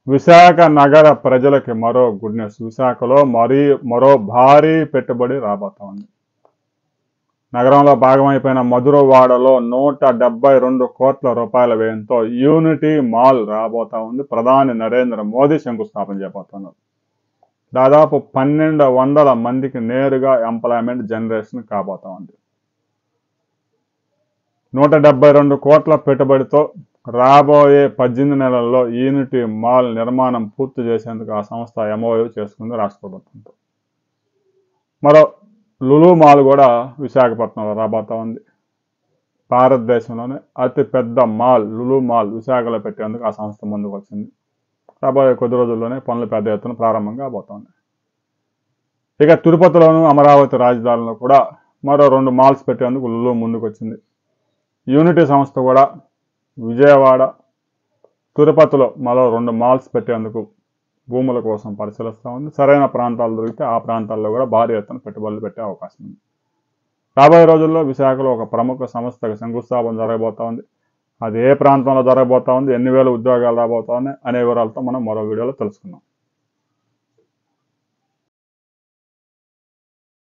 విశాఖ నగర ప్రజలకి మరో గుడ్ న్యూస్. విశాఖలో మరో భారీ పెట్టుబడి రాబోతా ఉంది. నగరంలో భాగమైపోయిన మధురవాడలో 172 కోట్ల రూపాయల వ్యయంతో యూనిటీ మాల్ రాబోతా ఉంది. ప్రధాని నరేంద్ర మోదీ శంకుస్థాపన చేయబోతున్నారు. దాదాపు 1200 మందికి నేరుగా ఎంప్లాయ్మెంట్ జనరేషన్ కాబోతా ఉంది. 172 కోట్ల పెట్టుబడితో రాబోయే 18 నెలల్లో యూనిటీ మాల్ నిర్మాణం పూర్తి చేసేందుకు ఆ సంస్థ ఎంఓయూ చేసుకుంది రాష్ట్ర ప్రభుత్వంతో. మరో లులు మాల్ కూడా విశాఖపట్నంలో రాబోతా ఉంది. భారతదేశంలోనే అతిపెద్ద మాల్ లులు మాల్ విశాఖలో పెట్టేందుకు ఆ సంస్థ ముందుకు వచ్చింది. రాబోయే కొద్ది రోజుల్లోనే పనులు పెద్ద ఎత్తున ప్రారంభం కాబోతోంది. ఇక తిరుపతిలోను అమరావతి రాజధానిలో కూడా మరో 2 మాల్స్ పెట్టేందుకు లులు ముందుకు వచ్చింది. యూనిటీ సంస్థ కూడా విజయవాడ, తిరుపతిలో మరో 2 మాల్స్ పెట్టేందుకు భూముల కోసం పరిశీలిస్తూ ఉంది. సరైన ప్రాంతాలు దొరికితే ఆ ప్రాంతాల్లో కూడా భారీ ఎత్తున పెట్టుబడులు పెట్టే అవకాశం ఉంది. రాబోయే రోజుల్లో విశాఖలో ఒక ప్రముఖ సంస్థకు శంకుస్థాపన జరగబోతా ఉంది. అది ఏ ప్రాంతంలో జరగబోతా ఉంది, ఎన్ని వేల ఉద్యోగాలు రాబోతా ఉన్నాయి అనే వివరాలతో మనం మరో వీడియోలో తెలుసుకుందాం.